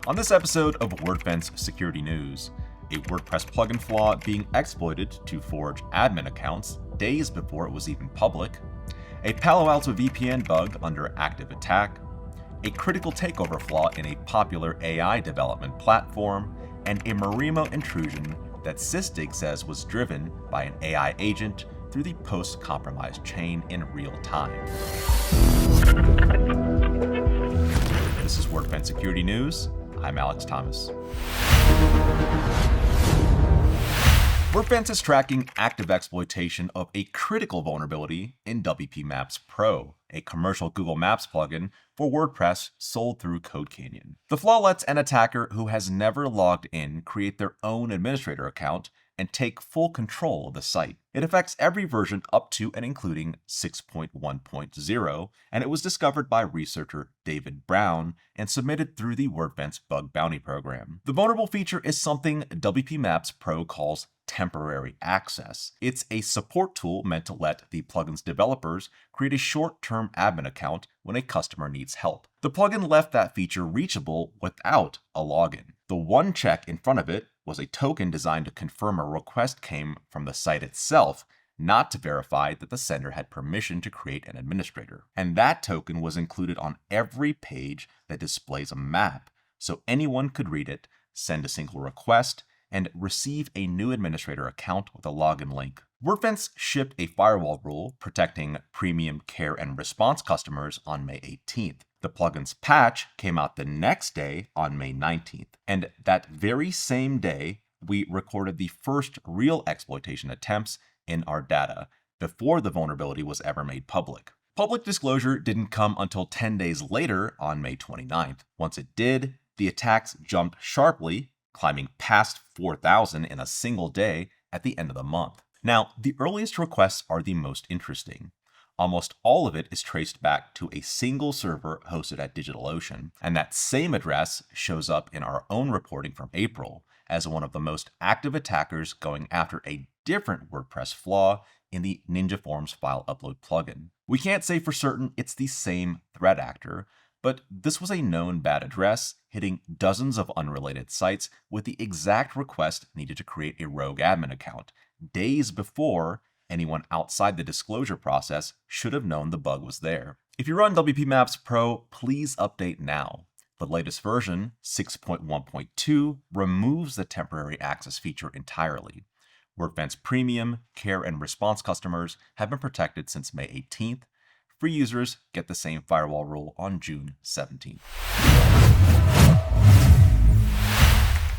On this episode of Wordfence Security News, a WordPress plugin flaw being exploited to forge admin accounts days before it was even public, a Palo Alto VPN bug under active attack, a critical takeover flaw in a popular AI development platform, and a Marimo intrusion that Sysdig says was driven by an AI agent through the post-compromise chain in real time. This is Wordfence Security News. I'm Alex Thomas. Wordfence is tracking active exploitation of a critical vulnerability in WPMaps Pro, a commercial Google Maps plugin for WordPress sold through CodeCanyon. The flaw lets an attacker who has never logged in create their own administrator account and take full control of the site. It affects every version up to and including 6.1.0, and it was discovered by researcher David Brown and submitted through the Wordfence Bug Bounty Program. The vulnerable feature is something WPMaps Pro calls temporary access. It's a support tool meant to let the plugin's developers create a short-term admin account when a customer needs help. The plugin left that feature reachable without a login. The one check in front of it was a token designed to confirm a request came from the site itself, not to verify that the sender had permission to create an administrator. And that token was included on every page that displays a map, so anyone could read it, send a single request, and receive a new administrator account with a login link. Wordfence shipped a firewall rule protecting premium care and response customers on May 18th. The plugin's patch came out the next day on May 19th. And that very same day, we recorded the first real exploitation attempts in our data before the vulnerability was ever made public. Public disclosure didn't come until 10 days later on May 29th. Once it did, the attacks jumped sharply, climbing past 4,000 in a single day at the end of the month. Now, the earliest requests are the most interesting. Almost all of it is traced back to a single server hosted at DigitalOcean, and that same address shows up in our own reporting from April as one of the most active attackers going after a different WordPress flaw in the Ninja Forms file upload plugin. We can't say for certain it's the same threat actor, but this was a known bad address hitting dozens of unrelated sites with the exact request needed to create a rogue admin account, days before anyone outside the disclosure process should have known the bug was there. If you run WPMaps Pro, please update now. The latest version, 6.1.2, removes the temporary access feature entirely. Wordfence Premium, Care, and Response customers have been protected since May 18th. Free users get the same firewall rule on June 17th.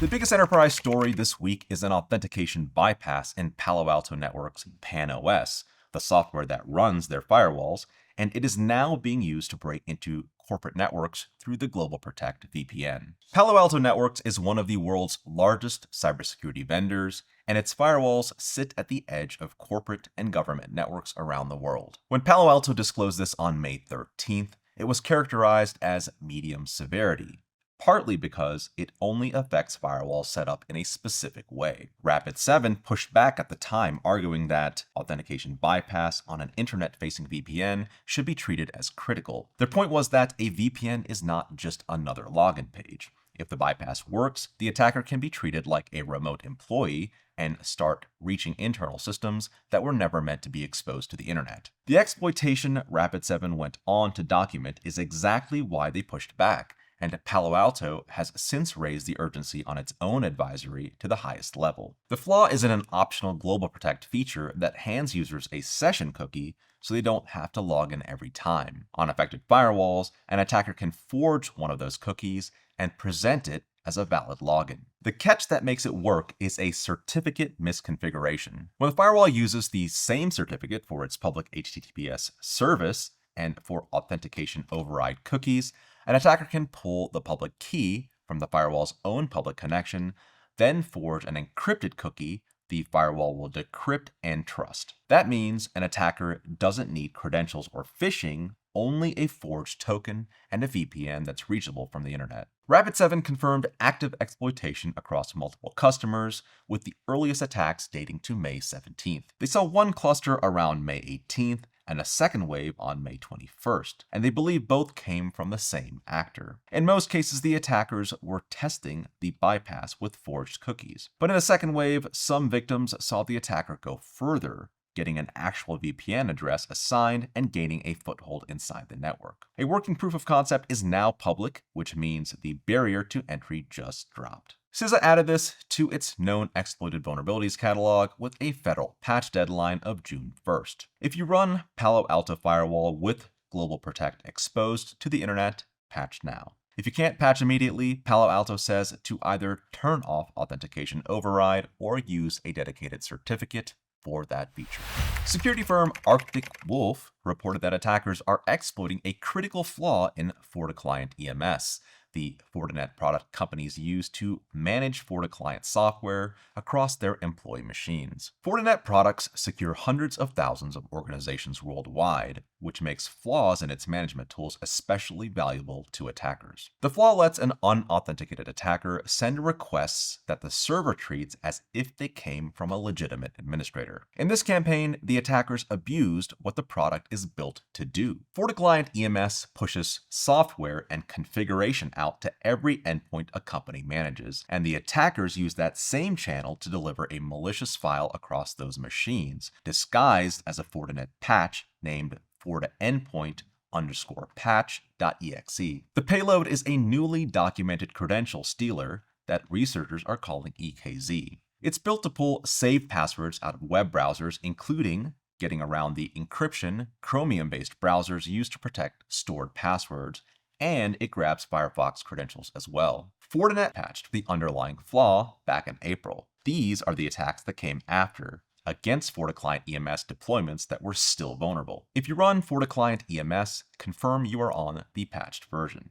The biggest enterprise story this week is an authentication bypass in Palo Alto Networks' PAN-OS, the software that runs their firewalls, and it is now being used to break into corporate networks through the GlobalProtect VPN. Palo Alto Networks is one of the world's largest cybersecurity vendors, and its firewalls sit at the edge of corporate and government networks around the world. When Palo Alto disclosed this on May 13th, it was characterized as medium severity, partly because it only affects firewalls set up in a specific way. Rapid7 pushed back at the time, arguing that authentication bypass on an internet-facing VPN should be treated as critical. Their point was that a VPN is not just another login page. If the bypass works, the attacker can be treated like a remote employee and start reaching internal systems that were never meant to be exposed to the internet. The exploitation Rapid7 went on to document is exactly why they pushed back, and Palo Alto has since raised the urgency on its own advisory to the highest level. The flaw is in an optional GlobalProtect feature that hands users a session cookie so they don't have to log in every time. On affected firewalls, an attacker can forge one of those cookies and present it as a valid login. The catch that makes it work is a certificate misconfiguration. When the firewall uses the same certificate for its public HTTPS service and for authentication override cookies, an attacker can pull the public key from the firewall's own public connection, then forge an encrypted cookie the firewall will decrypt and trust. That means an attacker doesn't need credentials or phishing, only a forged token and a VPN that's reachable from the internet. Rapid7 confirmed active exploitation across multiple customers, with the earliest attacks dating to May 17th. They saw one cluster around May 18th, and a second wave on May 21st, and they believe both came from the same actor. In most cases, the attackers were testing the bypass with forged cookies. But in a second wave, some victims saw the attacker go further, getting an actual VPN address assigned and gaining a foothold inside the network. A working proof of concept is now public, which means the barrier to entry just dropped. CISA added this to its known exploited vulnerabilities catalog with a federal patch deadline of June 1st. If you run Palo Alto Firewall with GlobalProtect exposed to the internet, patch now. If you can't patch immediately, Palo Alto says to either turn off authentication override or use a dedicated certificate for that feature. Security firm Arctic Wolf reported that attackers are exploiting a critical flaw in FortiClient EMS, the Fortinet product companies use to manage FortiClient software across their employee machines. Fortinet products secure hundreds of thousands of organizations worldwide, which makes flaws in its management tools especially valuable to attackers. The flaw lets an unauthenticated attacker send requests that the server treats as if they came from a legitimate administrator. In this campaign, the attackers abused what the product is built to do. FortiClient EMS pushes software and configuration out to every endpoint a company manages, and the attackers use that same channel to deliver a malicious file across those machines, disguised as a Fortinet patch named FortiEndpoint_patch.exe. The payload is a newly documented credential stealer that researchers are calling EKZ. It's built to pull saved passwords out of web browsers, including getting around the encryption Chromium-based browsers used to protect stored passwords, and it grabs Firefox credentials as well. Fortinet patched the underlying flaw back in April. These are the attacks that came after, against FortiClient EMS deployments that were still vulnerable. If you run FortiClient EMS, confirm you are on the patched version.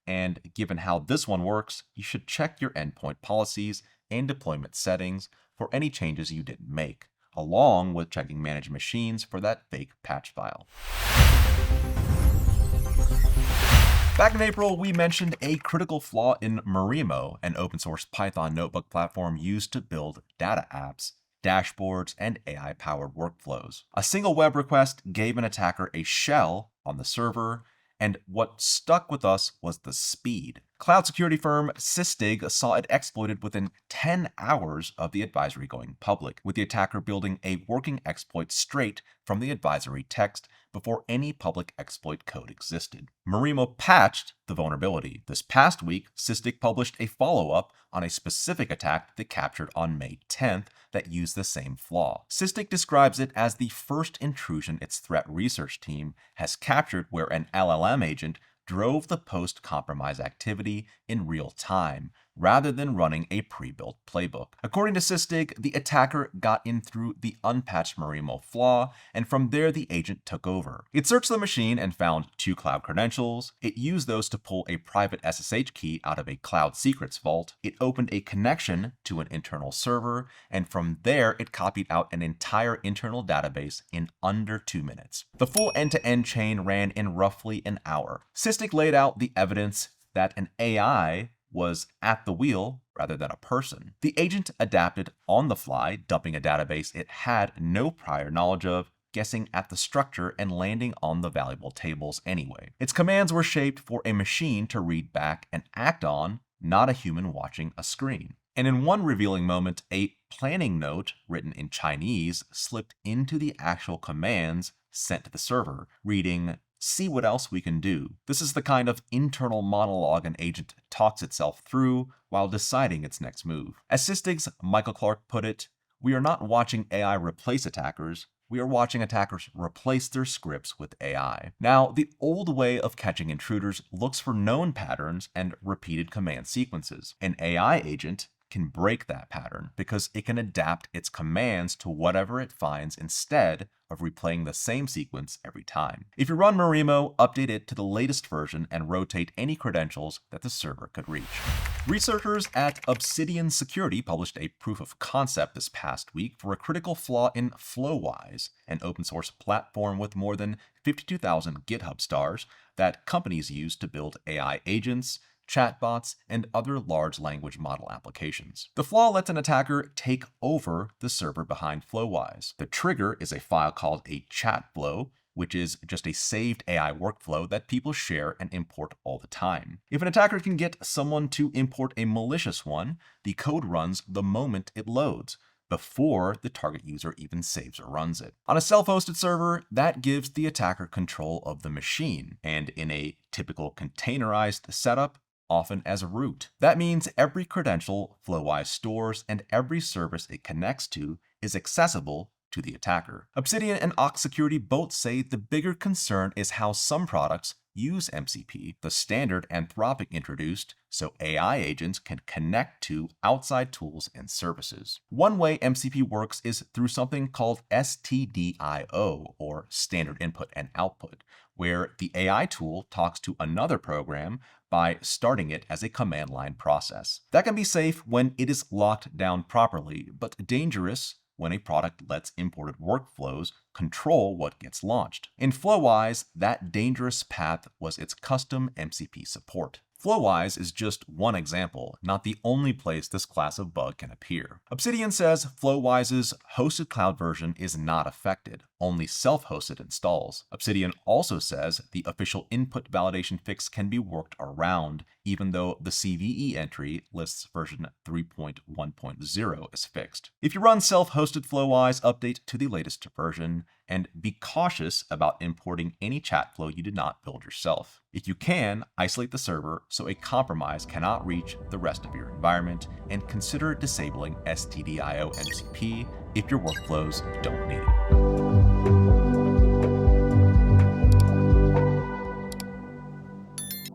And given how this one works, you should check your endpoint policies and deployment settings for any changes you didn't make, along with checking managed machines for that fake patch file. Back in April, we mentioned a critical flaw in Marimo, an open source Python notebook platform used to build data apps, dashboards, and AI-powered workflows. A single web request gave an attacker a shell on the server, and what stuck with us was the speed. Cloud security firm Sysdig saw it exploited within 10 hours of the advisory going public, with the attacker building a working exploit straight from the advisory text before any public exploit code existed. Marimo patched the vulnerability. This past week, Sysdig published a follow-up on a specific attack they captured on May 10th that used the same flaw. Sysdig describes it as the first intrusion its threat research team has captured where an LLM agent drove the post-compromise activity in real time, rather than running a pre-built playbook. According to Sysdig, the attacker got in through the unpatched Marimo flaw, and from there the agent took over. It searched the machine and found 2 cloud credentials. It used those to pull a private SSH key out of a cloud secrets vault. It opened a connection to an internal server, and from there it copied out an entire internal database in under 2 minutes. The full end-to-end chain ran in roughly an hour. Sysdig laid out the evidence that an AI was at the wheel rather than a person. The agent adapted on the fly, dumping a database it had no prior knowledge of, guessing at the structure and landing on the valuable tables anyway. Its commands were shaped for a machine to read back and act on, not a human watching a screen. And in one revealing moment, a planning note written in Chinese slipped into the actual commands sent to the server, reading, "See what else we can do." This is the kind of internal monologue an agent talks itself through while deciding its next move. As Sysdig's Michael Clark put it, "We are not watching AI replace attackers, we are watching attackers replace their scripts with AI." Now, the old way of catching intruders looks for known patterns and repeated command sequences. An AI agent can break that pattern because it can adapt its commands to whatever it finds instead of replaying the same sequence every time. If you run Marimo, update it to the latest version and rotate any credentials that the server could reach. Researchers at Obsidian Security published a proof of concept this past week for a critical flaw in Flowise, an open source platform with more than 52,000 GitHub stars that companies use to build AI agents, chatbots, and other large language model applications. The flaw lets an attacker take over the server behind Flowise. The trigger is a file called a chat flow, which is just a saved AI workflow that people share and import all the time. If an attacker can get someone to import a malicious one, the code runs the moment it loads, before the target user even saves or runs it. On a self-hosted server, that gives the attacker control of the machine, and in a typical containerized setup, often as a root. That means every credential Flowise stores and every service it connects to is accessible to the attacker. Obsidian and Auth Security both say the bigger concern is how some products use MCP, the standard Anthropic introduced, so AI agents can connect to outside tools and services. One way MCP works is through something called STDIO, or Standard Input and Output, where the AI tool talks to another program by starting it as a command line process. That can be safe when it is locked down properly, but dangerous when a product lets imported workflows control what gets launched. In Flowise, that dangerous path was its custom MCP support. Flowise is just one example, not the only place this class of bug can appear. Obsidian says Flowise's hosted cloud version is not affected, only self-hosted installs. Obsidian also says the official input validation fix can be worked around, even though the CVE entry lists version 3.1.0 as fixed. If you run self-hosted Flowise, update to the latest version, and be cautious about importing any chat flow you did not build yourself. If you can, isolate the server so a compromise cannot reach the rest of your environment, and consider disabling STDIO MCP if your workflows don't need it.